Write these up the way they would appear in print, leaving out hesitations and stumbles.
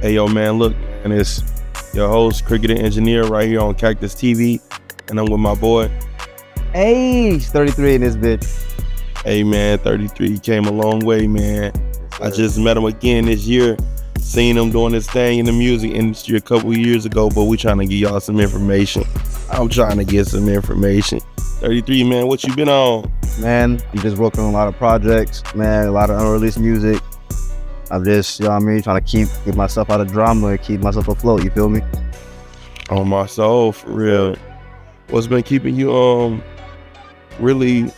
Hey, yo, man, look, man, it's your host, Cricket and Engineer, right here on Cactus TV, and I'm with my boy. Hey, it's 33 in this bitch. Hey, man, 33 came a long way, man. I just met him again this year, seen him doing his thing in the music industry a couple years ago, but we trying to give y'all some information. I'm trying to get some information. 33, man, what you been on? Man, I'm just working on a lot of projects, man, a lot of unreleased music. I'm just, you know what I mean, trying to get myself out of drama and keep myself afloat, you feel me? On my soul, for real. What's been keeping you really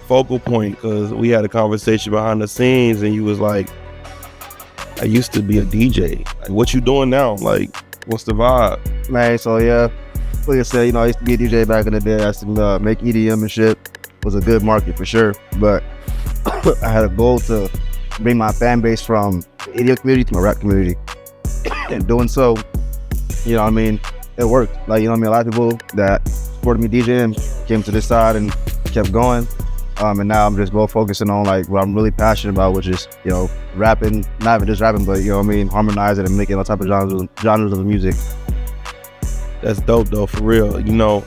focal point? Because we had a conversation behind the scenes and you was like, I used to be a DJ. Like, what you doing now? Like, what's the vibe? Man, so yeah, like I said, you know, I used to be a DJ back in the day. I used to make EDM and shit. It was a good market for sure, but I had a goal to bring my fan base from the EDM community to my rap community. And doing so, you know what I mean, it worked. Like, you know what I mean, a lot of people that supported me DJing came to this side and kept going. And now I'm just both focusing on like what I'm really passionate about, which is, you know, rapping, not even just rapping, but you know what I mean, harmonizing and making all type of genres of music. That's dope though, for real. You know,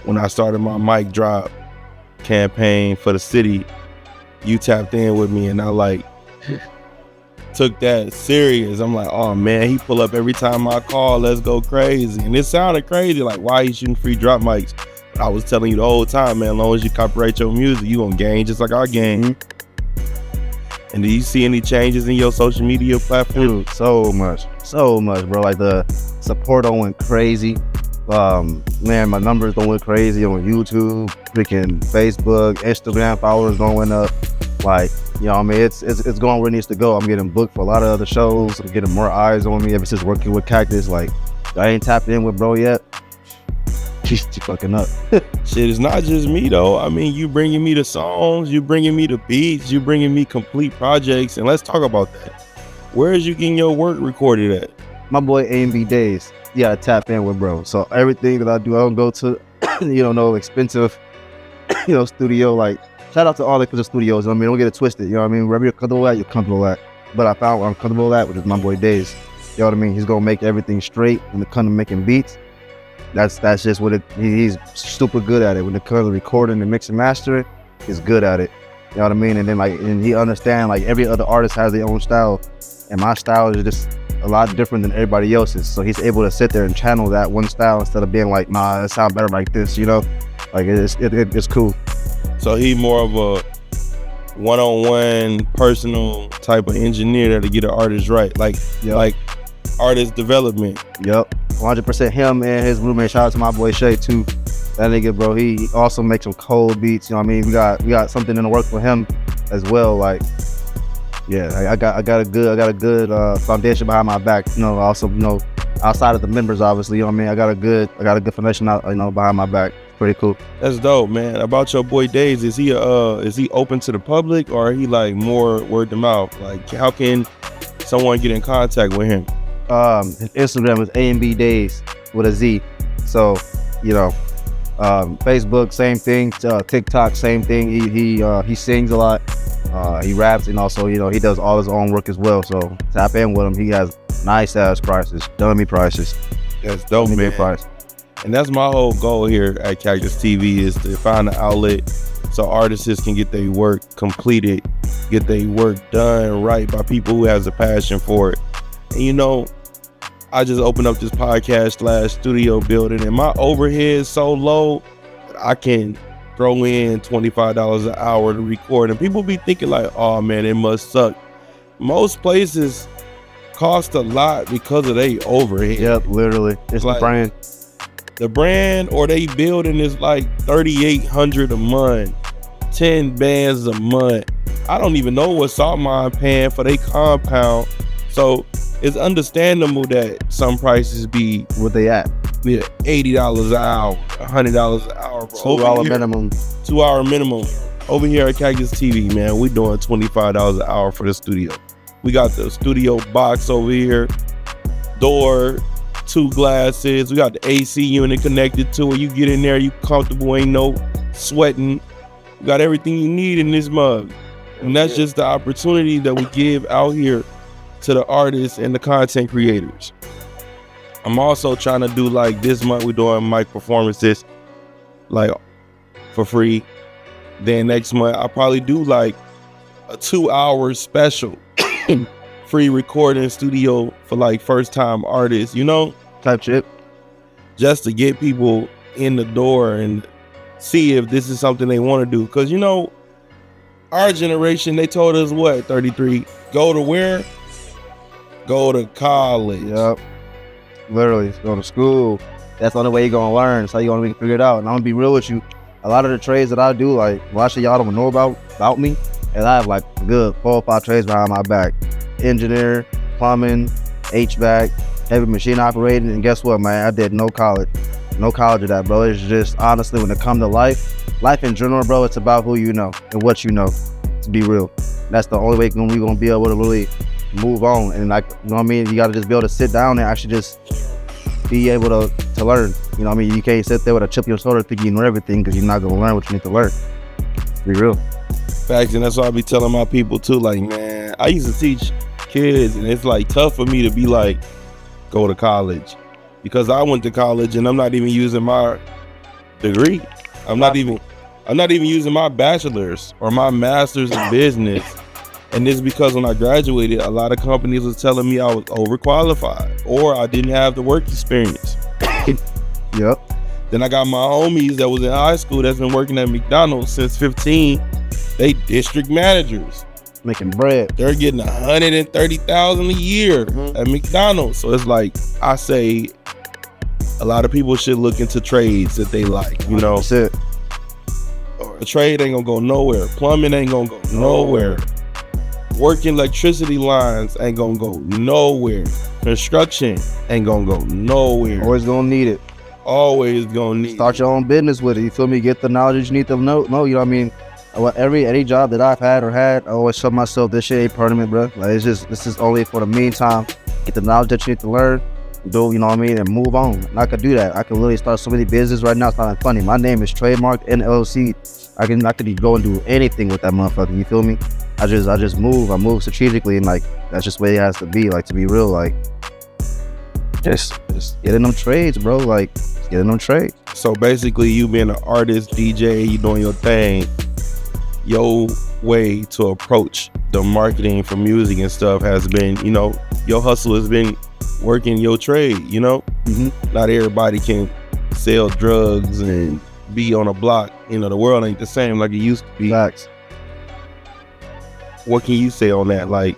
when I started my mic drop campaign for the city, you tapped in with me and I like took that serious. I'm like, oh man, he pull up every time I call, let's go crazy. And it sounded crazy, like why he shooting free drop mics? But I was telling you the whole time, man, as long as you copyright your music, you gonna gain just like I gain. Mm-hmm. And do you see any changes in your social media platform? Dude, so much, bro. Like the support went crazy. Man, my numbers went crazy on YouTube, freaking Facebook, Instagram followers going up. Like, you know what I mean, it's going where it needs to go. I'm getting booked for a lot of other shows. I'm getting more eyes on me ever since working with Cactus. Like, I ain't tapped in with bro yet. She's fucking up. Shit, it's not just me though. I mean, you bringing me the songs, you bringing me the beats, you bringing me complete projects, and let's talk about that. Where is you getting your work recorded at? My boy A&B Days. Yeah, tap in with bro. So everything that I do, I don't go to, you know, no expensive, you know, studio. Like, shout out to all the expensive studios. I mean, don't get it twisted. You know what I mean? Wherever you're comfortable at, you're comfortable at. But I found where I'm comfortable at, which is my boy Days. You know what I mean? He's gonna make everything straight when it comes to making beats. That's just what it. He's super good at it. When it comes to recording and mixing and mastering, he's good at it. You know what I mean? And then and he understands like every other artist has their own style, and my style is just a lot different than everybody else's. So he's able to sit there and channel that one style instead of being like, nah, it sounds better like this. You know, like it's cool. So he more of a one-on-one personal type of engineer that'll get an artist right, like artist development. Yep, 100% him and his roommate. Shout out to my boy Shay too. That nigga, bro, he also makes some cold beats. You know what I mean? We got something in the work for him as well. Like, yeah, I got a good foundation behind my back. You know, also, you know, outside of the members, obviously, you know what I mean. I got a good foundation out, you know, behind my back. Pretty cool. That's dope, man. About your boy Days, is he open to the public or are he like more word to mouth? Like, how can someone get in contact with him? His Instagram is A&B Days with a Z. So, you know, Facebook, same thing. TikTok, same thing. He sings a lot. He raps, and also, you know, he does all his own work as well. So tap in with him. He has nice ass prices, dummy prices. That's dope, man. Price. And that's my whole goal here at Cactus TV is to find an outlet so artists can get their work completed, get their work done right by people who has a passion for it. And you know, I just opened up this podcast / studio building, and my overhead is so low that I can throw in $25 an hour to record. And people be thinking like, oh man, it must suck. Most places cost a lot because of their overhead. Yep, literally. It's like the brand or they building is like $3,800 a month, 10 bands a month. I don't even know what Saltmine paying for their compound. So it's understandable that some prices be what they at. Yeah, $80 an hour, $100 an hour. $2 minimum. 2 hour minimum. Over here at Cactus TV, man, we doing $25 an hour for the studio. We got the studio box over here, door, 2 glasses. We got the AC unit connected to it. You get in there, you comfortable, ain't no sweating. You got everything you need in this mug. And that's just the opportunity that we give out here to the artists and the content creators. I'm also trying to do, like, this month we're doing mic performances, like, for free. Then next month I'll probably do like a 2-hour special free recording studio for like first time artists, you know, type shit, just to get people in the door and see if this is something they want to do. Because, you know, our generation, they told us what, 33, go to where? Go to college. Yep, literally go to school. That's the only way you're gonna learn. That's how you're gonna figure it out. And I'm gonna be real with you, a lot of the trades that I do, like, well, actually y'all don't know about me, and I have like good 4 or 5 trades behind my back: engineer, plumbing, HVAC, heavy machine operating. And guess what, man? I did no college of that, bro. It's just, honestly, when it comes to life in general, bro, it's about who you know and what you know, to be real. That's the only way we're gonna be able to really move on. And, like, you know what I mean, you gotta just be able to sit down and actually just be able to learn. You know what I mean? You can't sit there with a chip in your shoulder thinking you know everything, because you're not gonna learn what you need to learn. Be real. Facts. And that's why I be telling my people too, like, man, I used to teach kids, and it's like tough for me to be like, go to college, because I went to college and I'm not even using my degree. I'm not even using my bachelor's or my master's in business. And this is because when I graduated, a lot of companies was telling me I was overqualified or I didn't have the work experience. Yep. Then I got my homies that was in high school that's been working at McDonald's since 15. They district managers. Making bread. They're getting $130,000 a year at McDonald's. So it's like, I say, a lot of people should look into trades that they like, you know. That's it. A trade ain't gonna go nowhere. Plumbing ain't gonna go nowhere. Working electricity lines ain't gonna go nowhere. Construction ain't gonna go nowhere. Always gonna need it. Always gonna need Start your own business with it. You feel me? Get the knowledge you need to know. You know what I mean? Any job that I've had, I always tell myself, this shit ain't permanent, bro. Like, this is only for the meantime. Get the knowledge that you need to learn, do, you know what I mean, and move on. And I could do that. I could literally start so many businesses right now. It's not funny. My name is trademarked in LLC. I could go and do anything with that motherfucker. You feel me? I just move. I move strategically, and, like, that's just the way it has to be. Like, to be real, like, just get in them trades, bro. Like, get in them trades. So basically, you being an artist, DJ, you doing your thing. Your way to approach the marketing for music and stuff has been, you know, your hustle has been working your trade, you know. Not everybody can sell drugs and be on a block. You know, the world ain't the same like it used to be. Facts. What can you say on that? Like,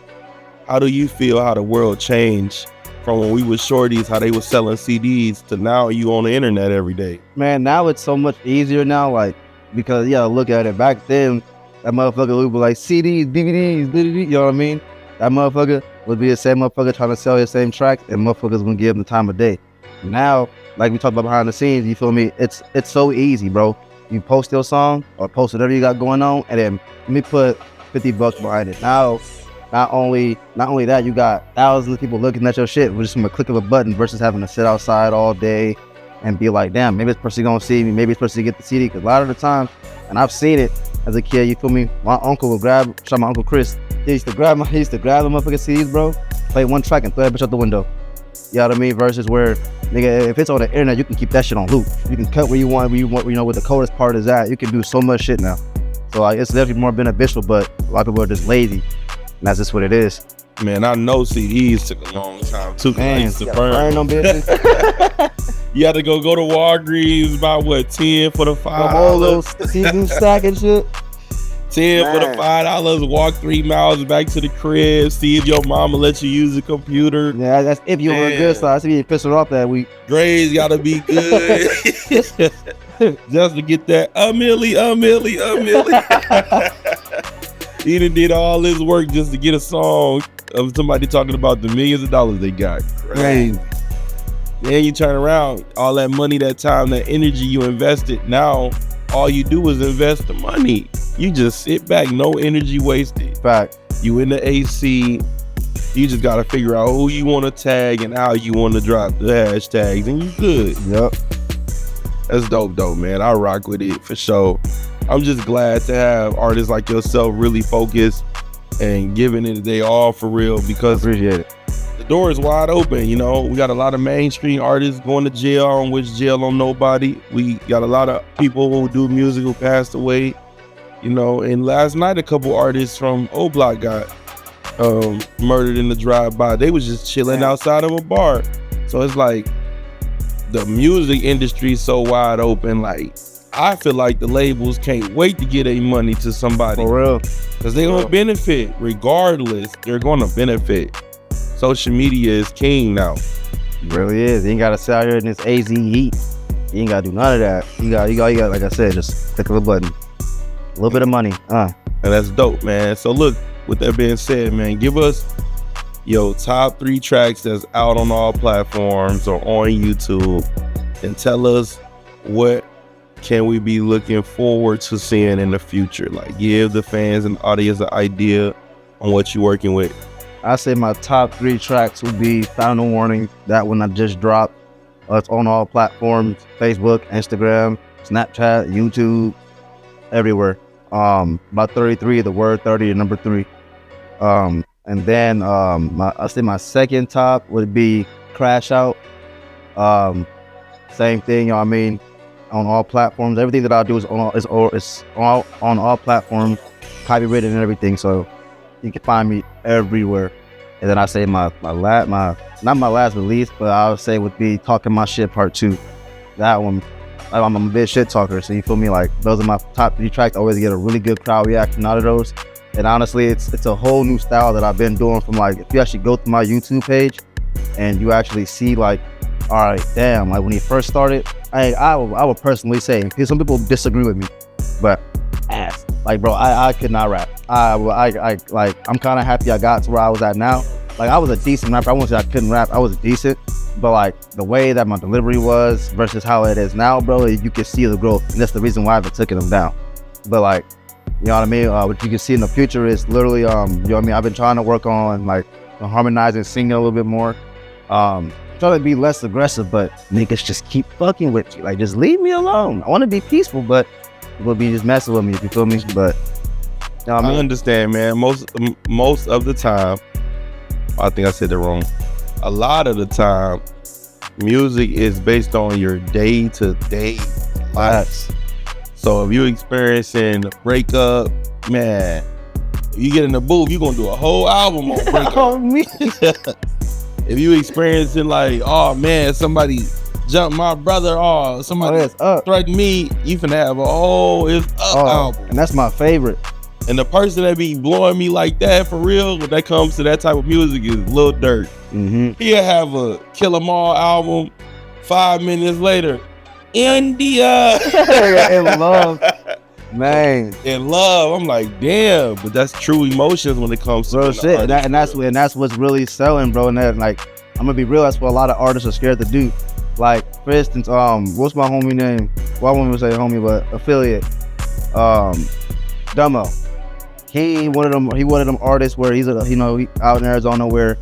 how do you feel how the world changed from when we was shorties, how they was selling CDs, to now you on the internet every day? Man, now it's so much easier now, like, because, yeah, look at it. Back then, that motherfucker would be like, CDs, DVDs, you know what I mean? That motherfucker would be the same motherfucker trying to sell his same track, and motherfuckers wouldn't give him the time of day. Now, like we talked about behind the scenes, you feel me? It's so easy, bro. You post your song or post whatever you got going on, and then let me put $50 behind it. Now, not only that, you got thousands of people looking at your shit just from a click of a button, versus having to sit outside all day and be like, damn, maybe this person gonna see me, maybe this person get the CD. Because a lot of the time, and I've seen it as a kid, you feel me? My uncle would my Uncle Chris, he used to grab the motherfucking CDs, bro, play one track and throw that bitch out the window. You know what I mean? Versus where, nigga, if it's on the internet, you can keep that shit on loop. You can cut where you want, you know, where the coldest part is at. You can do so much shit now. So, like, it's definitely more beneficial, but a lot of people are just lazy, and that's just what it is. Man, I know CDs took a long time too. Man, I used to burn them bitches. You had to go to Walgreens, buy what, 10 for the $5. All those CD stack and shit. 10 Man. for the $5. Walk 3 miles back to the crib. See if your mama let you use the computer. Yeah, that's if you're on a good side. That's if you pissed her off that week. Grades gotta be good. Just to get that a milli. He done did all this work just to get a song of somebody talking about the millions of dollars they got. Crazy. Then you turn around, all that money, that time, that energy you invested, now all you do is invest the money. You just sit back, no energy wasted. Fact. You in the AC, you just gotta figure out who you wanna tag and how you wanna drop the hashtags, and you good. Yep. That's dope though, man. I rock with it for sure. I'm just glad to have artists like yourself really focus and giving it they all for real, because Appreciate it. the door is wide open. You know, we got a lot of mainstream artists going to jail, on which jail on nobody. We got a lot of people who do music who passed away. You know, and last night a couple artists from O Block got murdered in the drive-by. They was just chilling outside of a bar. So it's like the music industry is so wide open. Like, I feel like the labels can't wait to get their money to somebody. For real. Because they're going to benefit regardless. They're going to benefit. Social media is king now. It really is. You ain't got to sit out here in this AZ heat. You ain't got to do none of that. You got, like I said, just click a little button. A little bit of money. And that's dope, man. So look, with that being said, man, give us your top 3 tracks that's out on all platforms or on YouTube, and tell us what can we be looking forward to seeing in the future. Like, give the fans and audience an idea on what you're working with. I say my top 3 tracks would be Final Warning. That one I just dropped. It's on all platforms: Facebook, Instagram, Snapchat, YouTube, everywhere. About 33, the word 30 and number 3. And then I say my second top would be Crash Out. Same thing, you know what I mean, on all platforms. Everything that I do is on all platforms, copywritten and everything. So you can find me everywhere. And then I say my not my last release, but I would say would be Talking My Shit Part 2. That one, I'm a big shit talker, so you feel me? Like, those are my top 3 tracks. I always get a really good crowd reaction out of those. And honestly, it's a whole new style that I've been doing from, like, if you actually go through my YouTube page and you actually see, like, all right, damn, like when he first started, I would personally say, because some people disagree with me, but ass. Like, bro, I could not rap. Like, I'm kind of happy I got to where I was at now. Like, I was a decent rapper. I won't say I couldn't rap. I was decent. But, like, the way that my delivery was versus how it is now, bro, you can see the growth. And that's the reason why I've been taking them down. But, like, you know what I mean? What you can see in the future is literally, you know what I mean? I've been trying to work on, like, harmonizing, singing a little bit more. Trying to be less aggressive, but niggas just keep fucking with you. Like, just leave me alone. I want to be peaceful, but people be just messing with me, if you feel me? But, you know what I mean? I understand, man. Most of the time, I think I said it wrong. A lot of the time, music is based on your day-to-day life. So if you're experiencing a breakup, man, if you get in the booth, you're gonna do a whole album on breakup. Oh, me. If you experiencing like, oh man, somebody jumped my brother, somebody threatened me, you finna have a whole It's Up album. And that's my favorite. And the person that be blowing me like that for real, when that comes to that type of music, is Lil Durk. Mm-hmm. He'll have a Kill 'Em All album. 5 minutes later, India. In love, man. In love, I'm like, damn. But that's true emotions when it comes to real shit. And that's what's really selling, bro. And that, like, I'm gonna be real. That's what a lot of artists are scared to do. Like, for instance, what's my homie name? Well, I won't even say homie, but affiliate. Dumbo. He one of them artists where he's out in Arizona where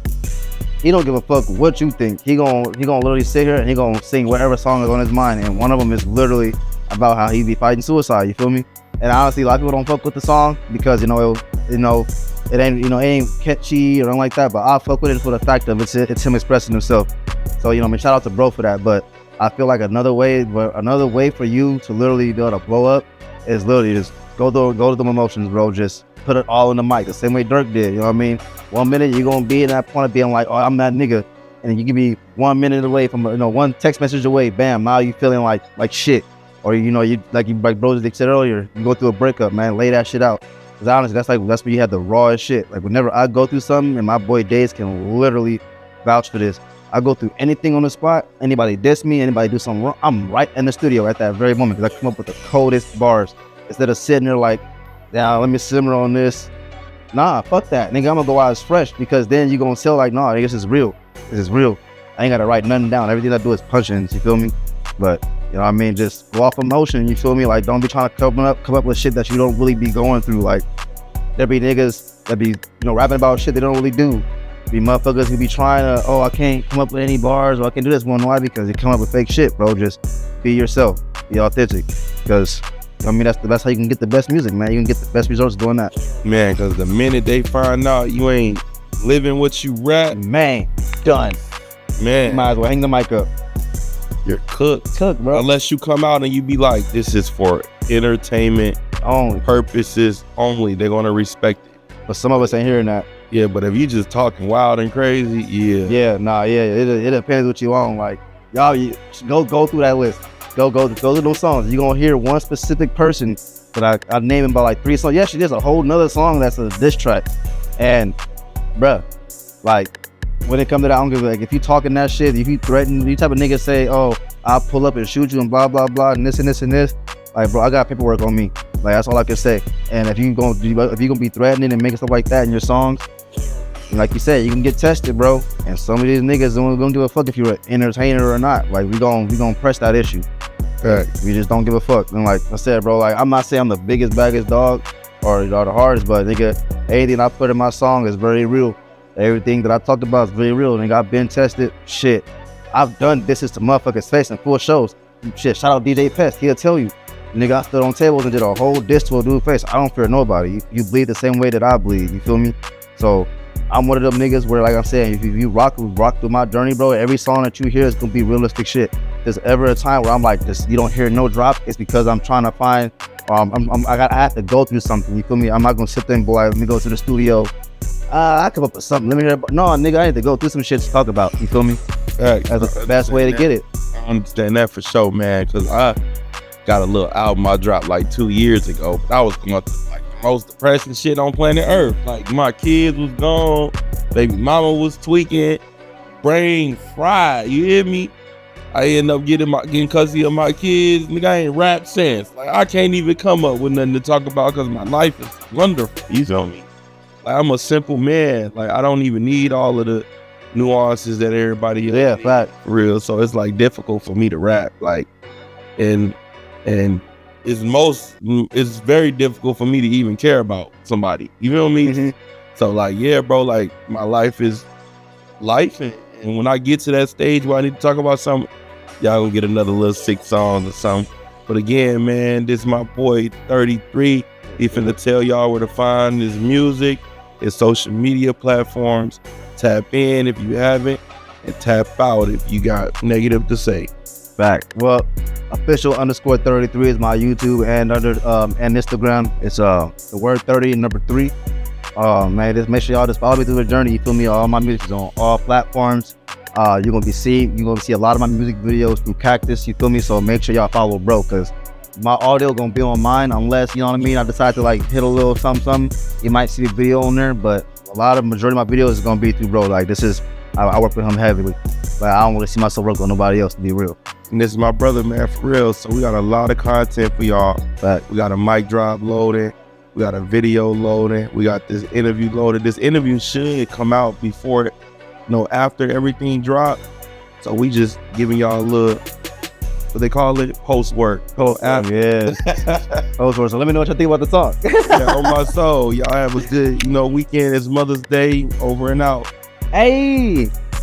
he don't give a fuck what you think. He gonna literally sit here and he gonna sing whatever song is on his mind. And one of them is literally about how he be fighting suicide. You feel me? And honestly, a lot of people don't fuck with the song because it ain't catchy or nothing like that. But I fuck with it for the fact of it's him expressing himself. So shout out to bro for that. But I feel like another way for you to literally be able to blow up is literally just go to them emotions, bro. Just put it all in the mic, the same way Durk did. You know what I mean? 1 minute you're gonna be in that point of being like, oh, I'm that nigga, and you can be 1 minute away from one text message away, bam, now you feeling like shit, or like bro said earlier, you go through a breakup, man, lay that shit out. Cause honestly, that's where you have the rawest shit. Like, whenever I go through something, and my boy Days can literally vouch for this, I go through anything on the spot, anybody diss me, anybody do something wrong, I'm right in the studio at that very moment because I come up with the coldest bars instead of sitting there like, now let me simmer on this. Nah, fuck that, nigga. I'm gonna go out as fresh because then you gonna sell like, nah, nigga, this is real. This is real. I ain't gotta write nothing down. Everything I do is punch-ins. You feel me? But you know what I mean? Just go off emotion. You feel me? Like, don't be trying to come up with shit that you don't really be going through. Like, there be niggas that be rapping about shit they don't really do. Be motherfuckers who be trying to, I can't come up with any bars or I can do this one. Why? Because you come up with fake shit, bro. Just be yourself. Be authentic. Because I mean, that's how you can get the best music, man. You can get the best results doing that. Man, because the minute they find out you ain't living what you rap, Man, done. man, You might as well hang the mic up. you're cooked. Cook, bro. Unless you come out and you be like, this is for entertainment Only. purposes only, they're gonna respect it. But some of us ain't hearing that. Yeah, but if you just talking wild and crazy, yeah. Yeah, nah, yeah. It depends what you on. Like, y'all, go through that list. Go to those songs. You're gonna hear one specific person that I name him by like 3 songs. Yeah, she there's a whole nother song that's a diss track. And bruh, like when it comes to that, I don't give a, like, if you talking that shit, if you threaten, you type of nigga say, oh, I'll pull up and shoot you and blah blah blah and this and this and this. Like, bro, I got paperwork on me. Like, that's all I can say. And if you gonna be threatening and making stuff like that in your songs, like you said, you can get tested, bro. And some of these niggas don't gonna give a fuck if you're an entertainer or not. Like, we gonna press that issue. Right. We just don't give a fuck. And like I said, bro, like I'm not saying I'm the biggest, baddest dog or the hardest, but nigga, anything I put in my song is very real. Everything that I talked about is very real. Nigga, I've been tested. Shit, I've done this to motherfuckers' face in full shows. Shit, shout out DJ Pest. He'll tell you. Nigga, I stood on tables and did a whole diss to a dude's face. I don't fear nobody. You bleed the same way that I bleed. You feel me? So I'm one of them niggas where, like I'm saying, if you rock through my journey, bro, every song that you hear is gonna be realistic shit. If there's ever a time where I'm like, this, you don't hear no drop, it's because I'm trying to find, I have to go through something. You feel me? I'm not gonna sit there and boy, let me go to the studio. I come up with something. Let me hear. No, nigga, I need to go through some shit to talk about. You feel me? Right. That's the best way to get it. I understand that for sure, man. Cause I got a little album I dropped like 2 years ago. But I was going through like the most depressing shit on planet Earth. Like my kids was gone, baby mama was tweaking, brain fried. You hear me? I end up getting custody of my kids. Nigga, I ain't rap since. Like I can't even come up with nothing to talk about because my life is wonderful. You feel me? Like I'm a simple man. Like I don't even need all of the nuances that everybody else Yeah, needs, fact. for real. So it's like difficult for me to rap. Like and it's very difficult for me to even care about somebody. You feel me? Mm-hmm. So like, yeah, bro, like my life is life. And when I get to that stage where I need to talk about something, y'all gonna get another little 6 songs or something. But again, man, this is my boy 33. He finna tell y'all where to find his music, his social media platforms. Tap in if you haven't, and tap out if you got negative to say. Fact. Well, official _ 33 is my YouTube and and Instagram. It's the word 30 and number 3. Man, just make sure y'all just follow me through the journey. You feel me? All my music is on all platforms. You're gonna see a lot of my music videos through Cactus. You feel me? So make sure y'all follow bro, cause my audio gonna be on mine unless, you know what I mean, I decide to like hit a little something. You might see the video on there, but majority of my videos is gonna be through bro. Like this is, I work with him heavily. Like I don't really see myself working with nobody else, to be real. And this is my brother, man, for real. So we got a lot of content for y'all. Fact. We got a mic drop loading. We got a video loading. We got this interview loaded. This interview should come out before, after everything dropped. So we just giving y'all a little, what they call it, post work. Yeah. Post work. So let me know what you think about the song. Yeah, on my soul. Y'all have a good, weekend. It's Mother's Day. Over and out. Hey.